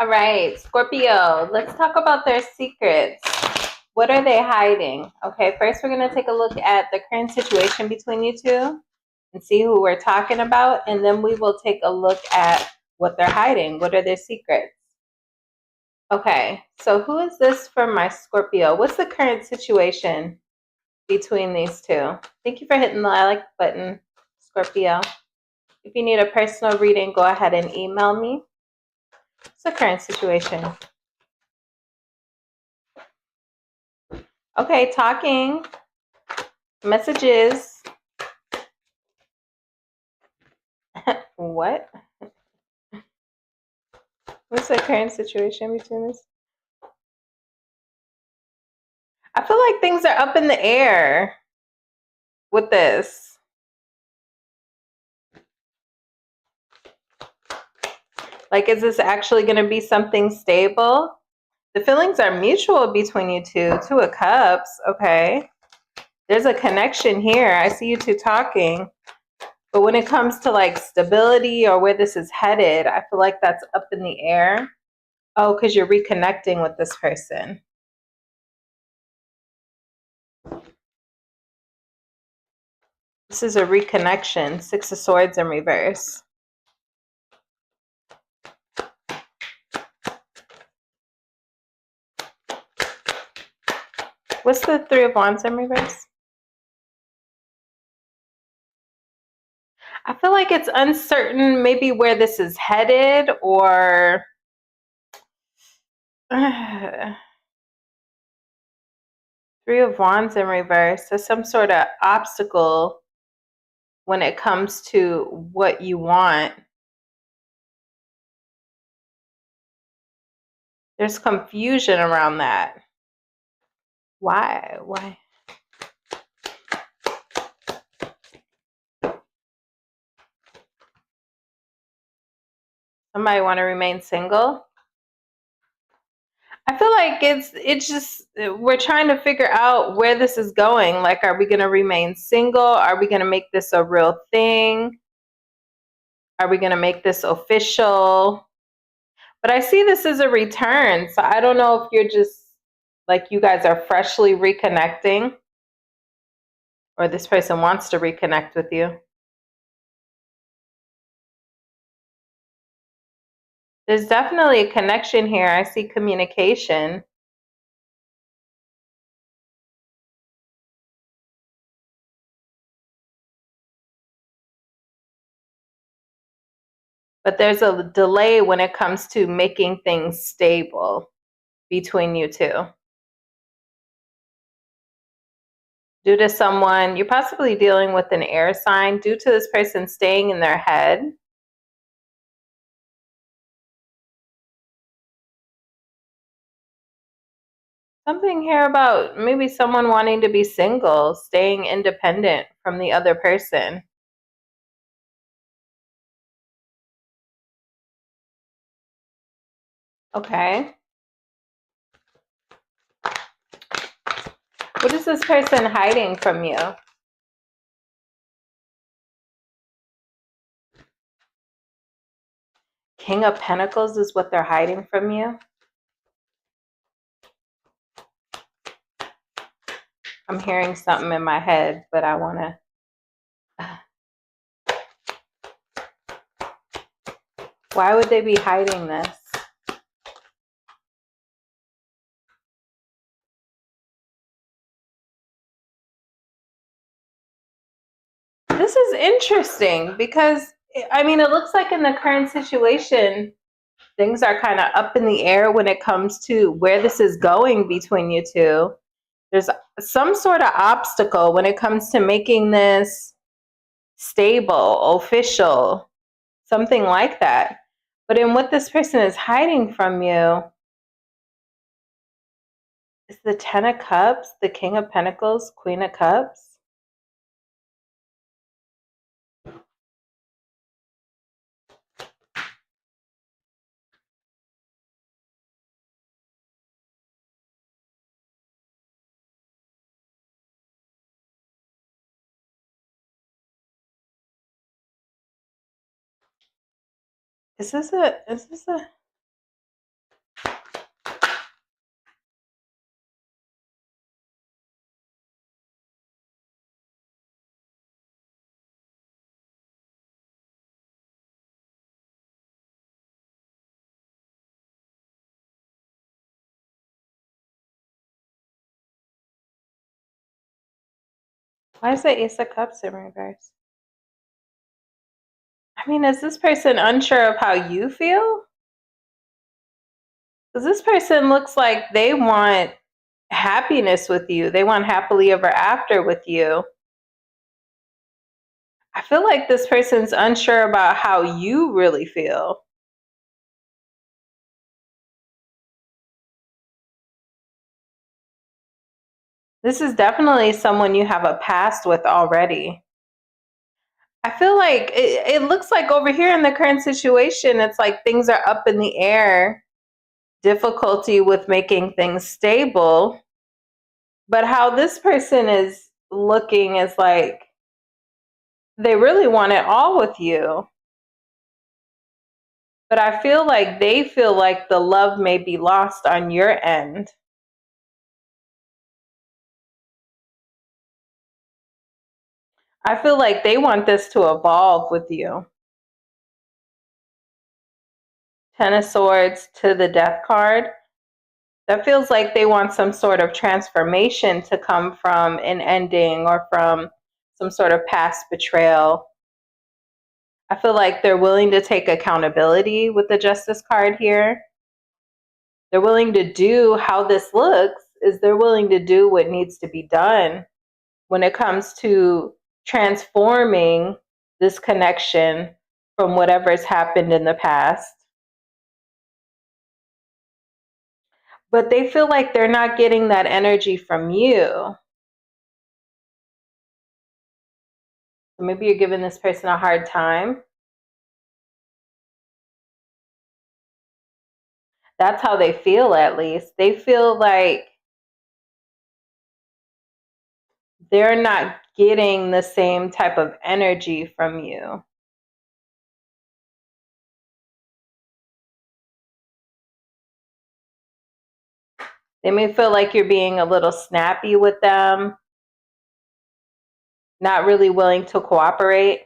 All right, Scorpio, let's talk about their secrets. What are they hiding? Okay, first we're going to take a look at the current situation between you two and see who we're talking about. And then we will take a look at what they're hiding. What are their secrets? Okay, so who is this for my Scorpio? What's the current situation between these two? Thank you for hitting the I like button, Scorpio. If you need a personal reading, go ahead and email me. What's the current situation? Okay, talking, messages. What? What's the current situation between this? I feel like things are up in the air with this. Like, is this actually going to be something stable? The feelings are mutual between you two. Two of Cups. Okay. There's a connection here. I see you two talking. But when it comes to like stability or where this is headed, I feel like that's up in the air. Oh, because you're reconnecting with this person. This is a reconnection. Six of Swords in reverse. What's the Three of Wands in reverse? I feel like it's uncertain maybe where this is headed, or Three of Wands in reverse. There's some sort of obstacle when it comes to what you want. There's confusion around that. Why? Why? Somebody want to remain single? I feel like it's just we're trying to figure out where this is going. Like, are we going to remain single? Are we going to make this a real thing? Are we going to make this official? But I see this as a return. So I don't know if you're just like you guys are freshly reconnecting, or this person wants to reconnect with you. There's definitely a connection here. I see communication. But there's a delay when it comes to making things stable between you two. Due to someone, you're possibly dealing with an air sign, due to this person staying in their head. Something here about maybe someone wanting to be single, staying independent from the other person. Okay. What is this person hiding from you? King of Pentacles is what they're hiding from you. I'm hearing something in my head, but I want to... Why would they be hiding this? This is interesting because, I mean, it looks like in the current situation, things are kind of up in the air when it comes to where this is going between you two. There's some sort of obstacle when it comes to making this stable, official, something like that. But in what this person is hiding from you is the Ten of Cups, the King of Pentacles, Queen of Cups. Is this a Why is the Ace of Cups in reverse? I mean, is this person unsure of how you feel? Because this person looks like they want happiness with you. They want happily ever after with you. I feel like this person's unsure about how you really feel. This is definitely someone you have a past with already. I feel like it looks like over here in the current situation, it's like things are up in the air, difficulty with making things stable. But how this person is looking is like they really want it all with you. But I feel like they feel like the love may be lost on your end. I feel like they want this to evolve with you. Ten of Swords to the Death card. That feels like they want some sort of transformation to come from an ending or from some sort of past betrayal. I feel like they're willing to take accountability with the Justice card here. They're willing to do, how this looks is they're willing to do what needs to be done when it comes to transforming this connection from whatever's happened in the past. But they feel like they're not getting that energy from you. So maybe you're giving this person a hard time. That's how they feel, at least. They feel like they're not getting the same type of energy from you. They may feel like you're being a little snappy with them, not really willing to cooperate.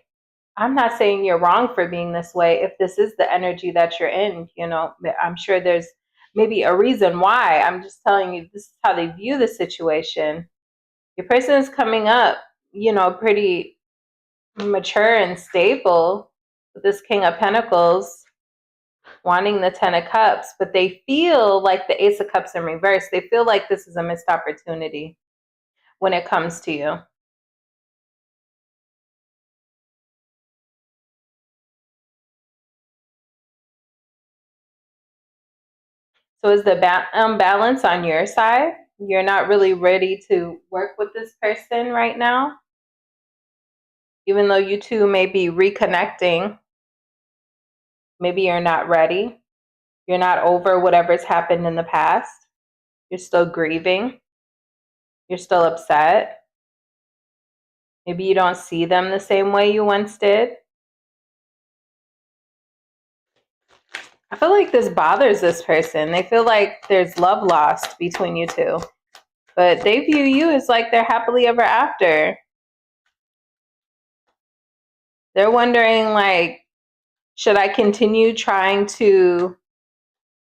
I'm not saying you're wrong for being this way. If this is the energy that you're in, you know, I'm sure there's maybe a reason why. I'm just telling you, this is how they view the situation. Your person is coming up, you know, pretty mature and stable with this King of Pentacles, wanting the Ten of Cups, but they feel like the Ace of Cups in reverse. They feel like this is a missed opportunity when it comes to you. So is the balance on your side? You're not really ready to work with this person right now? Even though you two may be reconnecting, maybe you're not ready. You're not over whatever's happened in the past. You're still grieving. You're still upset. Maybe you don't see them the same way you once did. I feel like this bothers this person. They feel like there's love lost between you two. But they view you as like they're happily ever after. They're wondering, like, should I continue trying to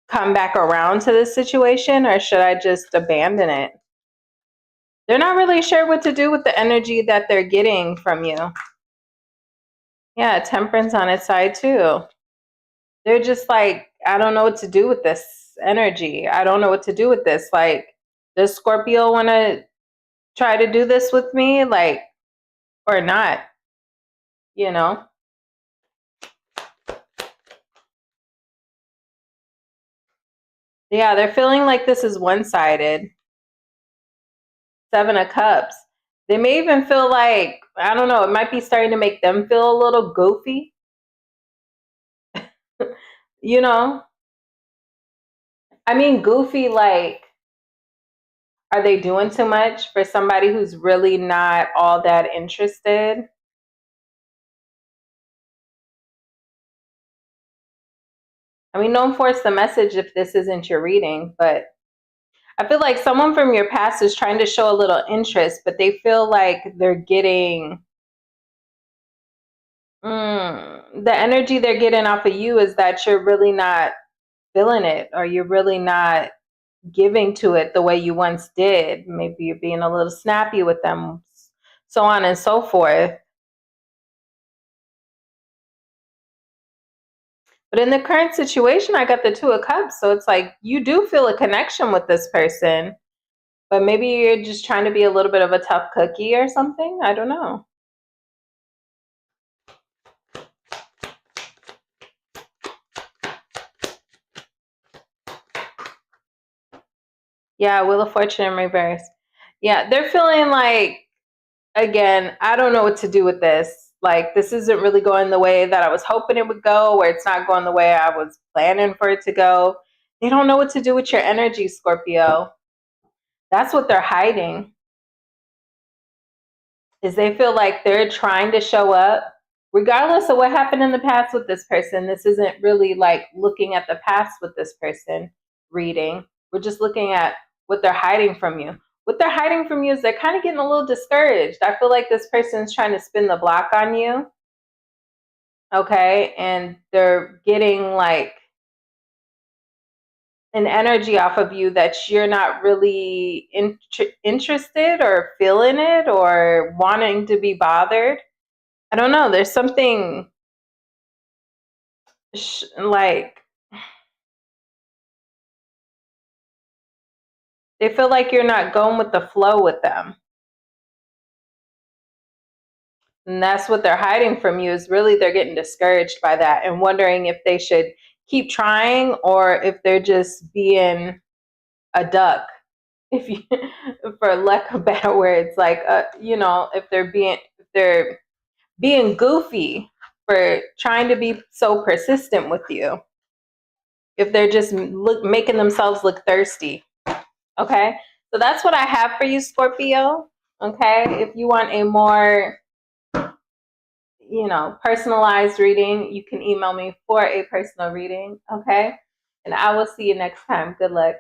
come back around to this situation, or should I just abandon it? They're not really sure what to do with the energy that they're getting from you. Yeah, Temperance on its side too. They're just like, I don't know what to do with this energy. I don't know what to do with this. Like, does Scorpio want to try to do this with me? Like, or not? You know? Yeah, they're feeling like this is one-sided. Seven of Cups. They may even feel like, I don't know, it might be starting to make them feel a little goofy. You know? I mean, goofy, like, are they doing too much for somebody who's really not all that interested? I mean, don't force the message if this isn't your reading, but I feel like someone from your past is trying to show a little interest, but they feel like they're getting the energy they're getting off of you is that you're really not feeling it, or you're really not giving to it the way you once did. Maybe you're being a little snappy with them, so on and so forth. But in the current situation, I got the Two of Cups. So it's like you do feel a connection with this person, but maybe you're just trying to be a little bit of a tough cookie or something. I don't know. Yeah, Wheel of Fortune in reverse. Yeah, they're feeling like, again, I don't know what to do with this. Like, this isn't really going the way that I was hoping it would go, or it's not going the way I was planning for it to go. They don't know what to do with your energy, Scorpio. That's what they're hiding. Is they feel like they're trying to show up. Regardless of what happened in the past with this person, this isn't really like looking at the past with this person reading. We're just looking at what they're hiding from you. What they're hiding from you is they're kind of getting a little discouraged. I feel like this person's trying to spin the block on you. Okay. And they're getting like an energy off of you that you're not really interested or feeling it or wanting to be bothered. I don't know. There's something like they feel like you're not going with the flow with them. And that's what they're hiding from you, is really they're getting discouraged by that and wondering if they should keep trying or if they're just being a duck. If you, for lack of better words, like you know, if they're being goofy for trying to be so persistent with you. If they're just making themselves look thirsty. Okay, so that's what I have for you, Scorpio. Okay, if you want a more, you know, personalized reading, you can email me for a personal reading. Okay, and I will see you next time. Good luck.